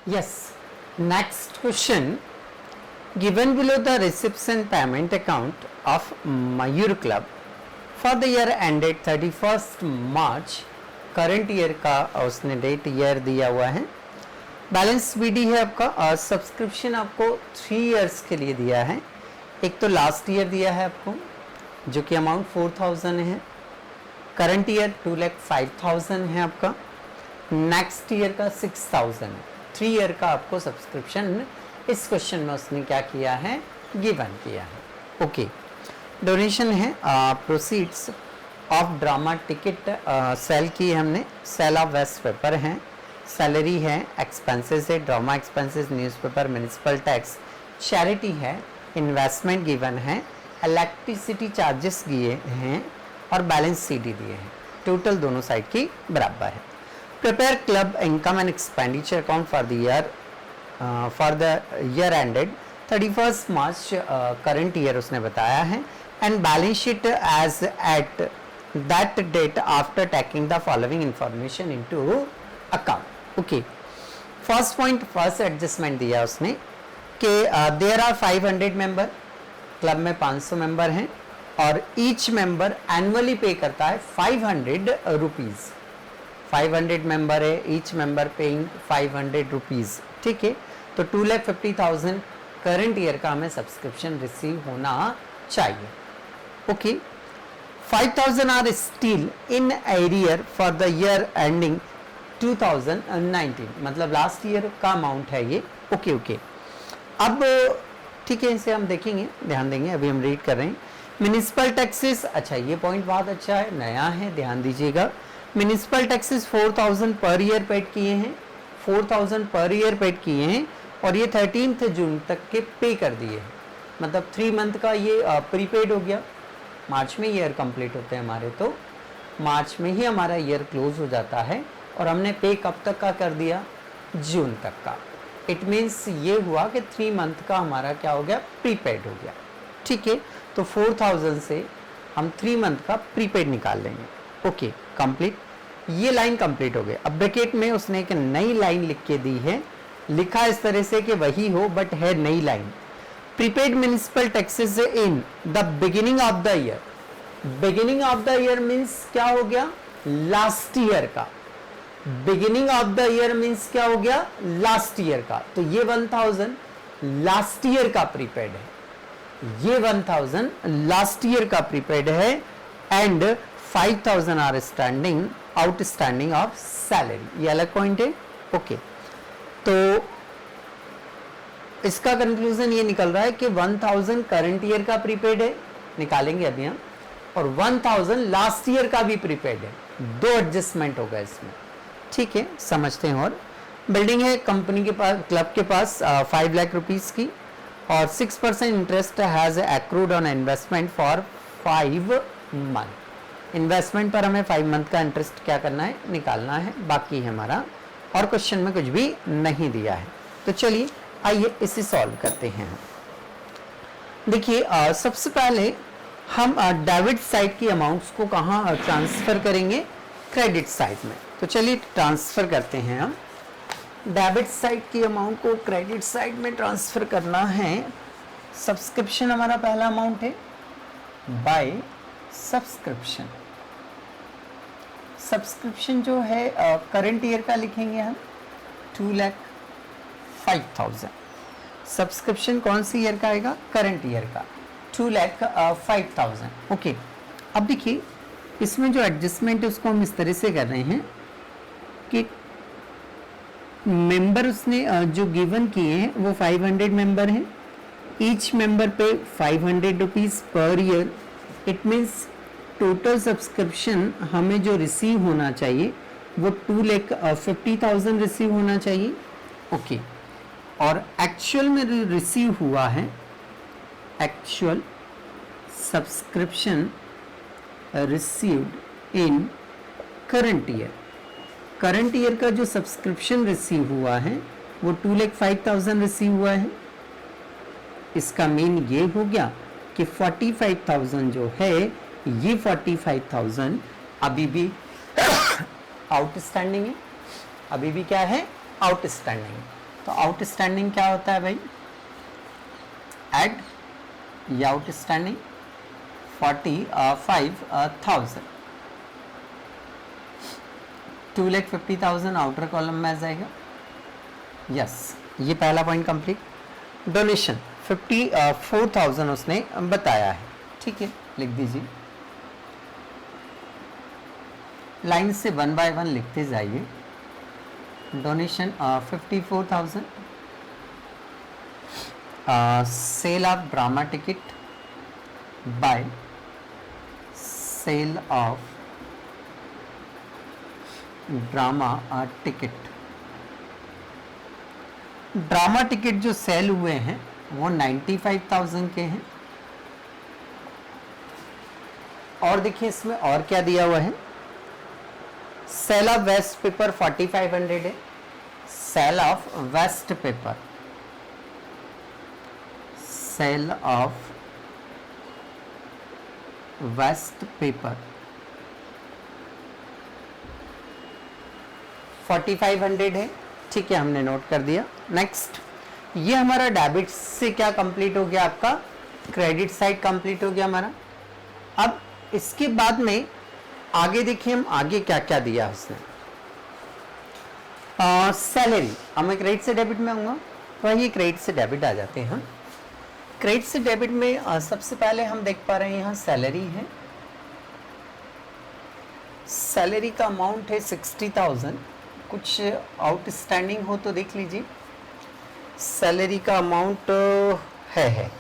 Yes. Next question. Given below the receipts and payment account of Mayur Club for the year ended 31st March, current year का उसने date year दिया हुआ है. Balance BD है आपका और subscription आपको 3 इयर्स के लिए दिया है. एक तो लास्ट ईयर दिया है आपको जो कि अमाउंट 4000 है. करंट ईयर 2,05,000 है आपका. नेक्स्ट ईयर का 6000 है. 3 ईयर का आपको सब्सक्रिप्शन इस क्वेश्चन में उसने क्या किया है, गिवन किया है. ओके. डोनेशन है proceeds of drama ticket sale की है हमने. सेल ऑफ वेस्ट पेपर है. सैलरी है, एक्सपेंसेस है, drama expenses, newspaper, municipal tax, charity है, इन्वेस्टमेंट गिवन है, इलेक्ट्रिसिटी चार्जेस दिए हैं और बैलेंस सीडी दिए हैं. टोटल दोनों साइड की बराबर है. Prepare club income and expenditure account for the year ended 31st March current year उसने बताया है. And balance sheet as at that date after taking the following information into account. Okay. First point, first adjustment दिया उसने कि there are 500 member. Club में 500 member हैं और each member annually पे करता है 500 रुपीज़. 500 मेंबर है, ईच मेंबर पेइंग 500 रुपीज़. ठीक है. तो 2,50,000 करंट ईयर का हमें सब्सक्रिप्शन रिसीव होना चाहिए. Okay. 5,000 are still in arrear for the year ending 2019. मतलब लास्ट ईयर का अमाउंट है ये. Okay okay. अब ठीक है, इसे हम देखेंगे, ध्यान देंगे. अभी हम रीड कर रहे हैं. Municipal taxes. अच्छा, ये पॉइंट बहुत अच्छा है, नया है, ध्यान दीजिएगा. Municipal taxes 4,000 per year paid किए हैं. 4,000 पर ईयर पेड किए हैं और ये 13 जून तक के पे कर दिए हैं. मतलब 3 मंथ का ये प्रीपेड हो गया. मार्च में ईयर कंप्लीट होते हैं हमारे, तो मार्च में ही हमारा ईयर क्लोज हो जाता है और हमने पे कब तक का कर दिया, जून तक का. इट मीन्स ये हुआ कि 3 मंथ का हमारा क्या हो गया, प्रीपेड हो गया. ठीक है. तो 4,000 से हम 3 मंथ का प्रीपेड निकाल लेंगे. Okay, complete. ये लाइन कंप्लीट हो गई. अब ब्रैकेट में उसने एक नई लाइन लिख के दी है. लिखा इस तरह से कि वही हो बट है नई line. Prepaid municipal taxes in the beginning of the year. Beginning of the year means क्या हो गया, लास्ट ईयर का. Beginning of the year means क्या हो गया, लास्ट ईयर का. तो ये 1,000 लास्ट ईयर का प्रीपेड है. ये 1,000 लास्ट ईयर का प्रीपेड है and 5,000 are standing outstanding of salary. ये अलग पॉइंट है. ओके. तो इसका कंक्लूजन ये निकल रहा है कि 1,000 करंट ईयर का प्रीपेड है, निकालेंगे अभी हम, और 1,000 लास्ट ईयर का भी प्रीपेड है. 2 एडजस्टमेंट होगा इसमें. ठीक है, समझते हैं. और बिल्डिंग है कंपनी के पास, क्लब के पास 5 लाख रुपीज़ की और 6% interest has accrued on investment for 5 month. Investment पर हमें 5 मंथ का इंटरेस्ट क्या करना है, निकालना है. बाकी है हमारा, और क्वेश्चन में कुछ भी नहीं दिया है. तो चलिए आइए इसे सॉल्व करते हैं. देखिए सबसे पहले हम डेबिट साइड की अमाउंट्स को कहाँ ट्रांसफ़र करेंगे, क्रेडिट साइड में. तो चलिए ट्रांसफ़र करते हैं हम. डेबिट साइड की अमाउंट को क्रेडिट साइड में ट्रांसफ़र करना है. सब्सक्रिप्शन हमारा पहला अमाउंट है, बाय सब्सक्रिप्शन. सब्सक्रिप्शन जो है करंट ईयर का लिखेंगे हम 2,05,000. सब्सक्रिप्शन कौन सी ईयर का आएगा, करंट ईयर का 2,05,000. ओके. अब देखिए इसमें जो एडजस्टमेंट है उसको हम इस तरह से कर रहे हैं कि मेंबर उसने जो गिवन किए हैं वो 500 मेंबर हैं. ईच मेंबर पे 500 rupees per year. It means total subscription हमें जो रिसीव होना चाहिए वो 2,50,000 रिसीव होना चाहिए. ओके. और एक्चुअल में रिसीव हुआ है, actual subscription received in current year. Current year का जो सब्सक्रिप्शन रिसीव हुआ है वो 2,05,000 रिसीव हुआ है. इसका मीन ये हो गया कि 45,000 जो है, ये 45,000 अभी भी आउटस्टैंडिंग है. अभी भी क्या है, आउटस्टैंडिंग. तो आउटस्टैंडिंग क्या होता है भाई, एड ये आउटस्टैंडिंग 45,000, 2,50,000 आउटर कॉलम में आ जाएगा। यस, ये पहला पॉइंट कंप्लीट। डोनेशन 54,000 उसने बताया है, ठीक है, लिख दीजिए। लाइन से 1 बाय 1 लिखते जाइए। Donation 54,000, sale of drama ticket by sale of drama ticket. Drama ticket जो सेल हुए हैं वो 95,000 के हैं। और देखिए इसमें और क्या दिया हुआ है, सेल ऑफ वेस्ट पेपर 4,500 है, sale of waste paper, sale of waste paper 4,500 है, ठीक है, हमने नोट कर दिया। नेक्स्ट, ये हमारा डेबिट से क्या कंप्लीट हो गया, आपका क्रेडिट साइड कंप्लीट हो गया हमारा। अब इसके बाद में आगे देखिए हम आगे क्या क्या दिया उसने। सैलरी, अब मैं क्रेडिट से डेबिट में आऊँगा, तो ये क्रेडिट से डेबिट आ जाते हैं हम। क्रेडिट से डेबिट में सबसे पहले हम देख पा रहे हैं यहाँ सैलरी है, सैलरी का अमाउंट है 60,000। कुछ आउटस्टैंडिंग हो तो देख लीजिए। सैलरी का अमाउंट है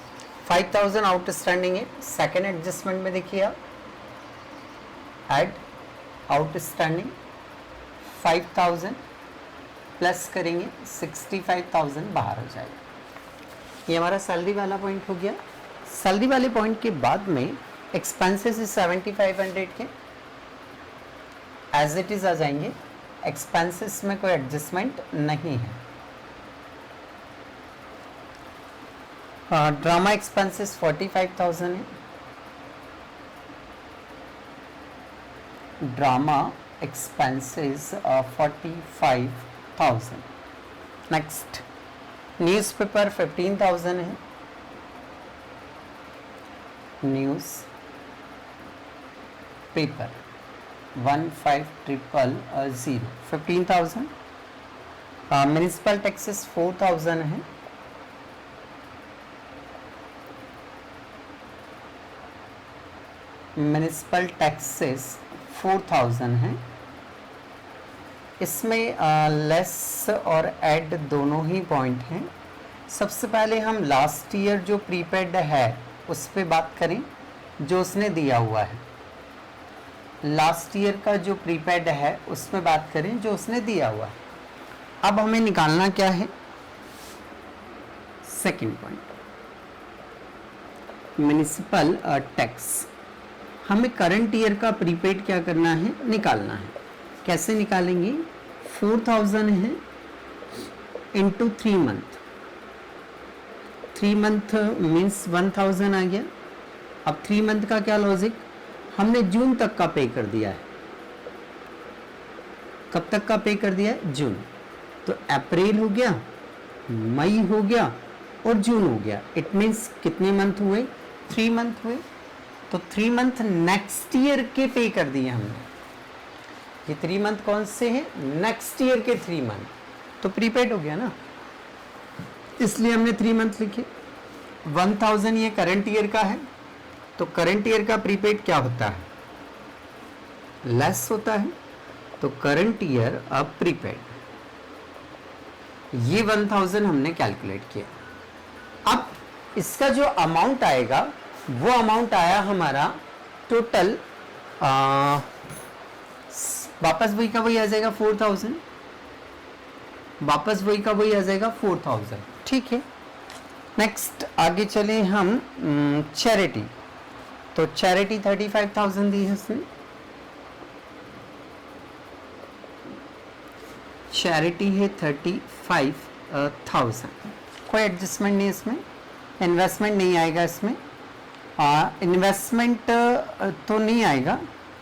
5,000 आउटस्टैंडिंग है। सेकेंड एडजस्टमेंट में देखिए आप, ऐड आउटस्टैंडिंग 5,000 प्लस करेंगे 65,000 बाहर हो जाएगा। ये हमारा सैलरी वाला पॉइंट हो गया। सैलरी वाले पॉइंट के बाद में एक्सपेंसेस 7,500 के एज इट इज आ जाएंगे। एक्सपेंसेस में कोई एडजस्टमेंट नहीं है। ड्रामा एक्सपेंसेस 45,000 है। Drama expenses 45,000। नेक्स्ट, न्यूज़पेपर 15,000 है। News paper 15,000 15,000। म्यूनिसिपल टैक्सेस 4,000 है। म्यूनिसिपल टैक्सेस 4,000 है। इसमें लेस और ऐड दोनों ही पॉइंट हैं। सबसे पहले हम लास्ट ईयर जो प्रीपेड है उस पे बात करें, जो उसने दिया हुआ है। लास्ट ईयर का जो प्रीपेड है उसमें बात करें जो उसने दिया हुआ है। अब हमें निकालना क्या है, सेकंड पॉइंट, म्युनिसिपल टैक्स। हमें करंट ईयर का प्रीपेड क्या करना है, निकालना है। कैसे निकालेंगे, 4,000 है इंटू 3 मंथ। 3 मंथ मीन्स 1,000 आ गया। अब 3 मंथ का क्या लॉजिक, हमने जून तक का पे कर दिया है। कब तक का पे कर दिया है, जून। तो अप्रैल हो गया, मई हो गया और जून हो गया। इट मीन्स कितने मंथ हुए, 3 मंथ हुए। तो 3 मंथ नेक्स्ट ईयर के पे कर दिए हमने। ये 3 मंथ कौन से हैं, नेक्स्ट ईयर के 3 मंथ। तो प्रीपेड हो गया ना, इसलिए हमने 3 मंथ लिखे। 1,000 ये करंट ईयर का है, तो करंट ईयर का प्रीपेड क्या होता है, लेस होता है। तो करंट ईयर अब प्रीपेड, ये 1,000 हमने कैलकुलेट किया। अब इसका जो अमाउंट आएगा वो अमाउंट आया हमारा टोटल, वापस वही का वही आ जाएगा 4,000, वापस वही का वही आ जाएगा 4,000, ठीक है। नेक्स्ट आगे चले हम, चैरिटी। तो चैरिटी 35,000 दी है उसने। चैरिटी है 35,000, कोई एडजस्टमेंट नहीं इसमें, इन्वेस्टमेंट नहीं आएगा इसमें। इन्वेस्टमेंट तो नहीं आएगा,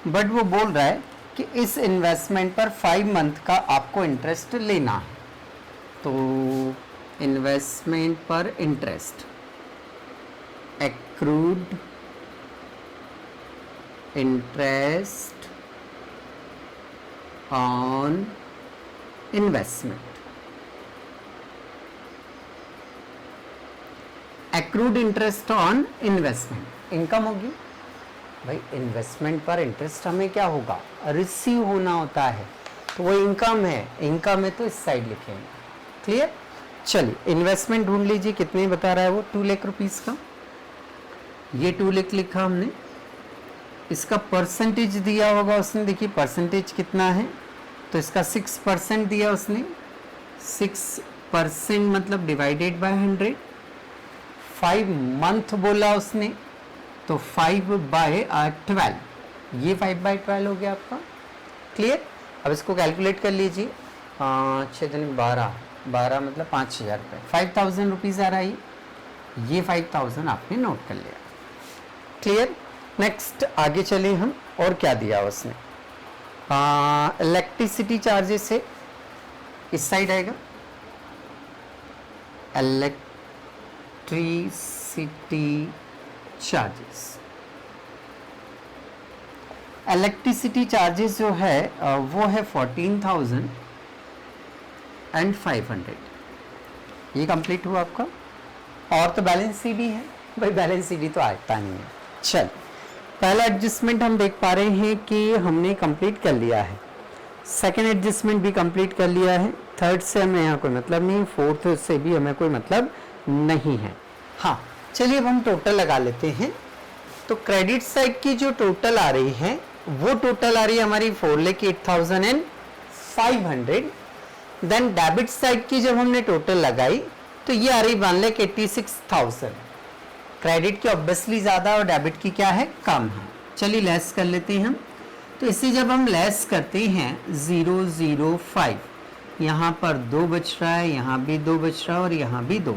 बट वो बोल रहा है कि इस इन्वेस्टमेंट पर 5 मंथ का आपको इंटरेस्ट लेना है। तो इन्वेस्टमेंट पर interest, accrued interest on investment, accrued interest on investment income होगी भाई। इन्वेस्टमेंट पर इंटरेस्ट हमें क्या होगा, रिसीव होना होता है, तो वो इनकम है, इनकम है तो इस साइड लिखेंगे। क्लियर। चलिए इन्वेस्टमेंट ढूंढ लीजिए, कितने बता रहा है वो, 2 लाख रुपीस का। ये 2 लाख लिखा हमने, इसका परसेंटेज दिया होगा उसने, देखिए परसेंटेज कितना है, तो इसका 6% दिया उसने। 6% मतलब डिवाइडेड बाय 100। 5 मंथ बोला उसने, तो 5/12, ये 5/12 हो गया आपका। क्लियर। अब इसको कैलकुलेट कर लीजिए, 6 दिन 12 मतलब 5,000 रुपये, 5,000 रुपीज़ आ रहा है ये 5,000 आपने नोट कर लिया। क्लियर। नेक्स्ट आगे चले हम, और क्या दिया उसने, इलेक्ट्रिसिटी चार्जेस है, इस साइड आएगा, इलेक्ट्रिसिटी चार्जेस। इलेक्ट्रिसिटी चार्जेस जो है वो है 14,500। ये कंप्लीट हुआ आपका। और तो बैलेंस सीडी है भाई, बैलेंस सीडी तो आता नहीं है। चल पहला एडजस्टमेंट हम देख पा रहे हैं कि हमने कंप्लीट कर लिया है, सेकेंड एडजस्टमेंट भी कंप्लीट कर लिया है, थर्ड से हमें यहाँ कोई मतलब नहीं, फोर्थ से भी हमें कोई मतलब नहीं है। हाँ चलिए अब हम टोटल लगा लेते हैं। तो क्रेडिट साइड की जो टोटल आ रही है वो टोटल आ रही है हमारी 4,08,500। देन डेबिट साइड की जब हमने टोटल लगाई तो ये आ रही 1,86,000। क्रेडिट की ऑब्वियसली ज़्यादा और डेबिट की क्या है, कम है। चलिए लेस कर लेते हैं हम। तो इसे जब हम लेस करते हैं 005, यहाँ पर 2 बच रहा है, यहाँ भी 2 बच रहा है और यहाँ भी 2,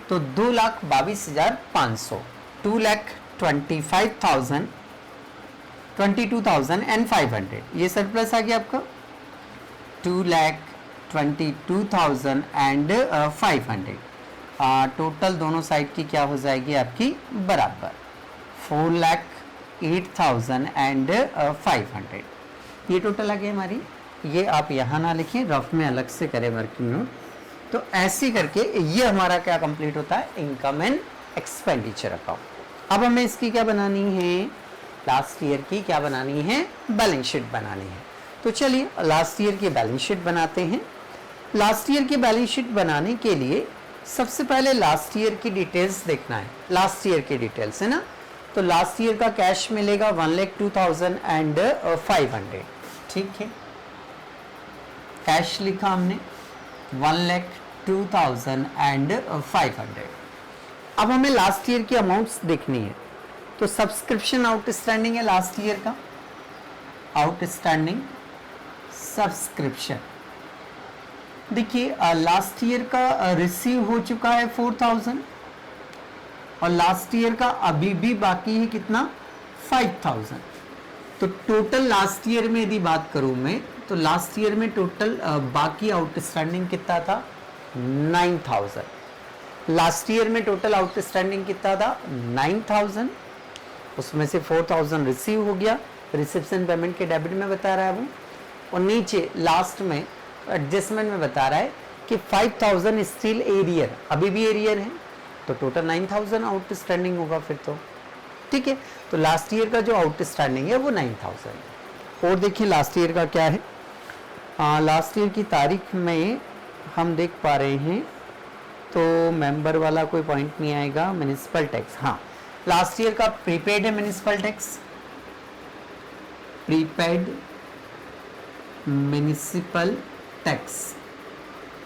तो 2,22,500, 2,25,000, 22,500 ये सरप्लस आ गया आपका, 2,22,500। टोटल दोनों साइड की क्या हो जाएगी आपकी बराबर 4,08,500। ये टोटल आ गई हमारी। ये आप यहाँ ना लिखें, रफ में अलग से करें वर्किंग नोट। तो ऐसे करके ये हमारा क्या कंप्लीट होता है, इनकम एंड एक्सपेंडिचर अकाउंट। अब हमें इसकी क्या बनानी है, लास्ट ईयर की क्या बनानी है, बैलेंस शीट बनानी है। तो चलिए लास्ट ईयर की बैलेंस शीट बनाते हैं। लास्ट ईयर की बैलेंस शीट बनाने के लिए सबसे पहले लास्ट ईयर की डिटेल्स देखना है। लास्ट ईयर की डिटेल्स है ना, तो लास्ट ईयर का कैश मिलेगा 1,02,500। ठीक है, कैश लिखा हमने 1,02,500। अब हमें लास्ट ईयर की अमाउंट्स देखनी है। तो सब्सक्रिप्शन आउटस्टैंडिंग है लास्ट ईयर का, आउटस्टैंडिंग सब्सक्रिप्शन देखिए लास्ट ईयर का रिसीव हो चुका है 4,000 और लास्ट ईयर का अभी भी बाकी है कितना, 5,000। तो टोटल लास्ट ईयर में यदि बात करूं मैं, तो लास्ट ईयर में टोटल बाकी आउटस्टैंडिंग कितना था, 9,000। लास्ट ईयर में टोटल आउटस्टैंडिंग कितना था, 9,000। उसमें से 4,000 रिसीव हो गया, रिसेप्शन पेमेंट के डेबिट में बता रहा है वो, और नीचे लास्ट में एडजस्टमेंट में बता रहा है कि 5,000 स्टिल एरियर, अभी भी एरियर है, तो टोटल 9,000 आउटस्टैंडिंग होगा फिर तो। ठीक है, तो लास्ट ईयर का जो आउटस्टैंडिंग है वो 9,000 है। और देखिए लास्ट ईयर का क्या है, लास्ट ईयर की तारीख में हम देख पा रहे हैं, तो मेंबर वाला कोई पॉइंट नहीं आएगा। म्युनिसिपल टैक्स, हाँ लास्ट ईयर का प्रीपेड है municipal tax, prepaid municipal tax.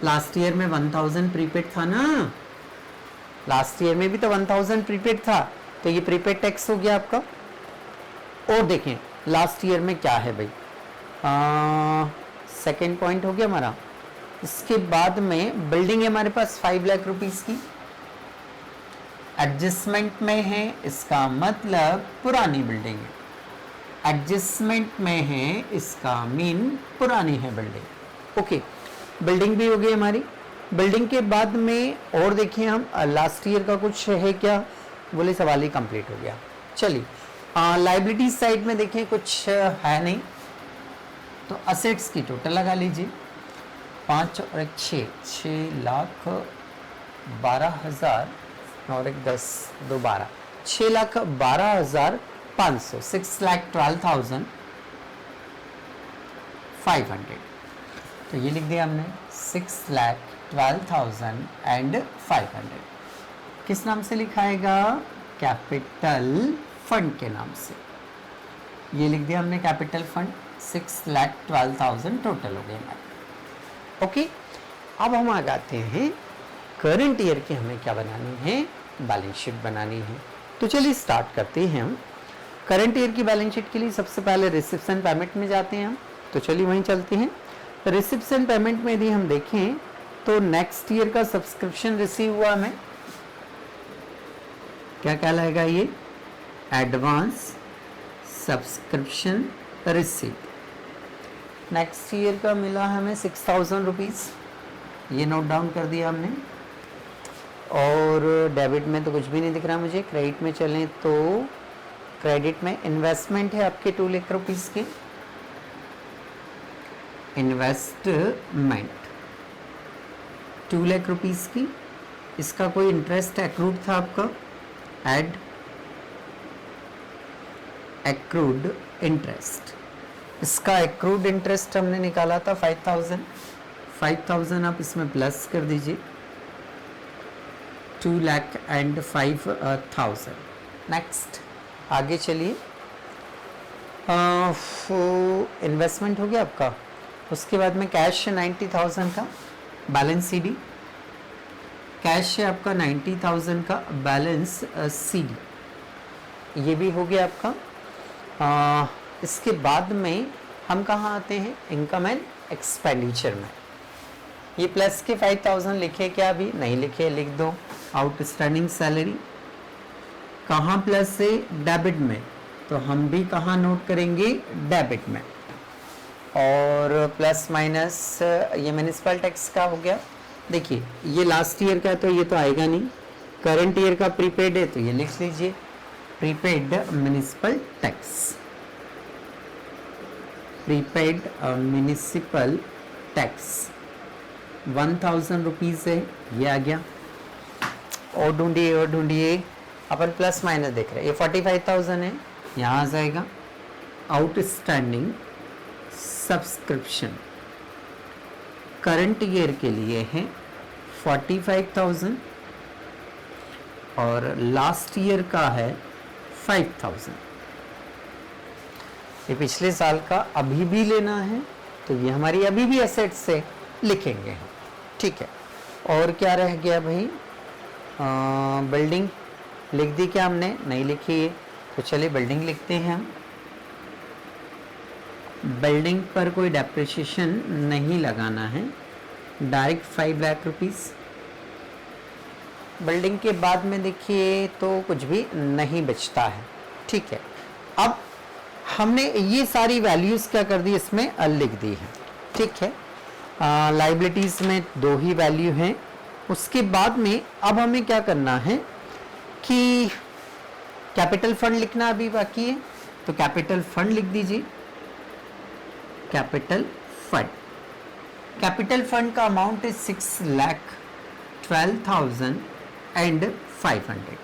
Last year में 1,000 प्रीपेड था ना, लास्ट ईयर में भी तो 1,000 प्रीपेड था, तो ये प्रीपेड टैक्स हो गया आपका। और देखें लास्ट ईयर में क्या है भाई, सेकेंड पॉइंट हो गया हमारा। इसके बाद में बिल्डिंग है हमारे पास 5 लाख रुपीस की, एडजस्टमेंट में है, इसका मतलब पुरानी बिल्डिंग है। एडजस्टमेंट में है इसका मीन पुरानी है बिल्डिंग। ओके, बिल्डिंग भी हो गई हमारी, बिल्डिंग के बाद में और देखिए हम लास्ट ईयर का कुछ है क्या, बोले सवाल ही कंप्लीट हो गया। चलिए लाइबिलिटी साइड में देखें कुछ है नहीं, तो असेट्स की टोटल लगा लीजिए 5 और एक 6,12,000 और एक 10 2 12 6,12,500 6,12,500। तो ये लिख दिया हमने 6,12,500 किस नाम से लिखाएगा, कैपिटल फंड के नाम से। ये लिख दिया हमने कैपिटल फंड 6,12,000 टोटल हो गए हमारे। ओके, अब हम आ जाते हैं करंट ईयर की हमें क्या बनानी है, बैलेंस शीट बनानी है। तो चलिए स्टार्ट करते हैं हम करंट ईयर की बैलेंस शीट के लिए। सबसे पहले रिसिप्शन पेमेंट में जाते हैं हम, तो चलिए वहीं चलते हैं। रिसिप्शन पेमेंट में यदि हम देखें तो नेक्स्ट ईयर का सब्सक्रिप्शन रिसीव हुआ हमें, क्या कहलाएगा ये, advance subscription receipt. Next year का मिला हमें 6,000 रुपीज़, ये नोट डाउन कर दिया हमने। और डेबिट में तो कुछ भी नहीं दिख रहा मुझे। क्रेडिट में चलें तो क्रेडिट में इन्वेस्टमेंट है आपके 2 लाख रुपीज़ के, इन्वेस्टमेंट 2 लाख रुपीज़ की। इसका कोई इंटरेस्ट एक्रूड था आपका, एड एक्रूड इंटरेस्ट। इसका एक्रूड इंटरेस्ट हमने निकाला था 5,000 आप इसमें प्लस कर दीजिए 2,05,000। नेक्स्ट आगे चलिए, इन्वेस्टमेंट हो गया आपका। उसके बाद में कैश है 90,000 का, बैलेंस सीडी। कैश है आपका 90,000 का, बैलेंस सीडी, ये भी हो गया आपका। इसके बाद में हम कहाँ आते हैं, इनकम एंड एक्सपेंडिचर में। ये प्लस के 5,000 लिखे क्या, अभी नहीं लिखे, लिख दो। आउटस्टैंडिंग सैलरी कहाँ प्लस है, डेबिट में, तो हम भी कहाँ नोट करेंगे, डेबिट में। और प्लस माइनस ये म्युनिसिपल टैक्स का हो गया। देखिए ये लास्ट ईयर का है तो ये तो आएगा नहीं, करंट ईयर का प्रीपेड है तो ये लिख लीजिए, prepaid municipal tax, prepaid municipal tax 1,000 rupees है, ये आ गया। और ढूंढिए अपन प्लस माइनस देख रहे हैं, ये 45,000 है, यहाँ आ जाएगा। आउटस्टैंडिंग सब्सक्रिप्शन करंट ईयर के लिए है 45,000 और लास्ट ईयर का है 5,000। ये पिछले साल का अभी भी लेना है तो ये हमारी अभी भी एसेट से लिखेंगे हम, ठीक है। और क्या रह गया भाई, बिल्डिंग लिख दी क्या हमने, नहीं लिखी है, तो चलिए बिल्डिंग लिखते हैं हम। बिल्डिंग पर कोई डेप्रिसिएशन नहीं लगाना है, डायरेक्ट 5 लाख रुपीज़। बिल्डिंग के बाद में देखिए तो कुछ भी नहीं बचता है, ठीक है। अब हमने ये सारी वैल्यूज़ क्या कर दी, इसमें लिख दी है, ठीक है। लाइबिलिटीज़ में 2 ही वैल्यू हैं। उसके बाद में अब हमें क्या करना है कि कैपिटल फंड लिखना अभी बाकी है, तो कैपिटल फंड लिख दीजिए। कैपिटल फंड का अमाउंट है 6,12,500।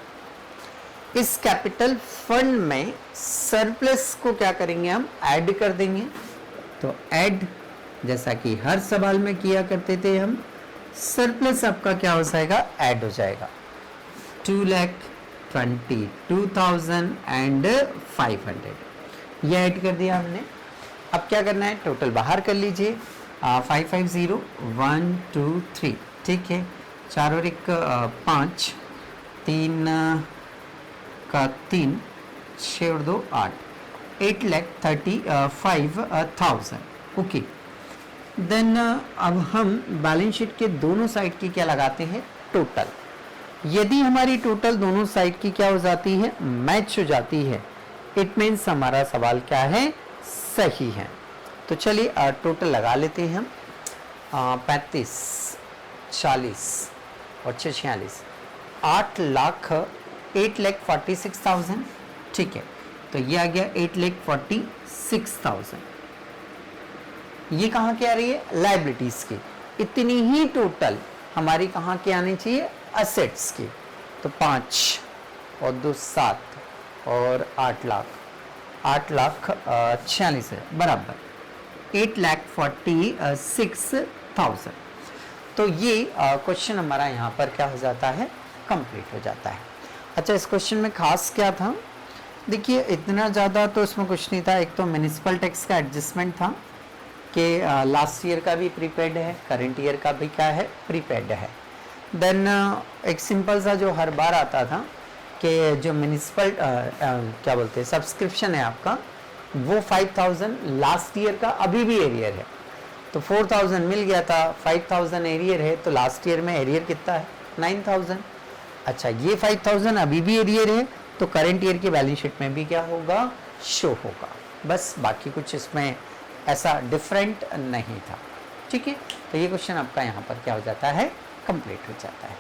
इस कैपिटल फंड में सरप्लस को क्या करेंगे, हम ऐड कर देंगे। तो ऐड, जैसा कि हर सवाल में किया करते थे हम, सरप्लस आपका क्या हो जाएगा, ऐड हो जाएगा 2,22,500, ये ऐड कर दिया हमने। अब क्या करना है, टोटल बाहर कर लीजिए, 550,123, ठीक है। 4 और 1 5, 3 का 3, 6 और 2 8, 8,35,000, ओके। देन अब हम बैलेंस शीट के दोनों साइड की क्या लगाते हैं, टोटल। यदि हमारी टोटल दोनों साइड की क्या हो जाती है, मैच हो जाती है, इट मीन्स हमारा सवाल क्या है, सही है। तो चलिए टोटल लगा लेते हैं हम। 35, 40 और 6 46, 8,46,000, ठीक है। तो ये आ गया 8,46,000। ये कहाँ की आ रही है? लाइबिलिटीज की। इतनी ही टोटल हमारी कहाँ की आनी चाहिए? असेट्स की। तो 5 और 2 7 और 8,46,000 बराबर 8,46,000। तो ये क्वेश्चन हमारा यहाँ पर क्या हो जाता है? कंप्लीट हो जाता है। अच्छा, इस क्वेश्चन में खास क्या था? देखिए, इतना ज़्यादा तो इसमें कुछ नहीं था। एक तो म्यूनिसिपल टैक्स का एडजस्टमेंट था कि लास्ट ईयर का भी प्रीपेड है, करंट ईयर का भी क्या है? प्रीपेड है। देन एक सिंपल सा जो हर बार आता था कि जो म्यूनिसिपल क्या बोलते हैं सब्सक्रिप्शन है आपका, वो 5,000 लास्ट ईयर का अभी भी एरियर है। तो 4,000 मिल गया था, 5,000 एरियर है, तो लास्ट ईयर में एरियर कितना है? 9,000। अच्छा, ये 5,000 अभी भी एरियर है, तो करंट ईयर की बैलेंस शीट में भी क्या होगा? शो होगा। बस, बाकी कुछ इसमें ऐसा डिफरेंट नहीं था। ठीक है, तो ये क्वेश्चन आपका यहाँ पर क्या हो जाता है? कंप्लीट हो जाता है।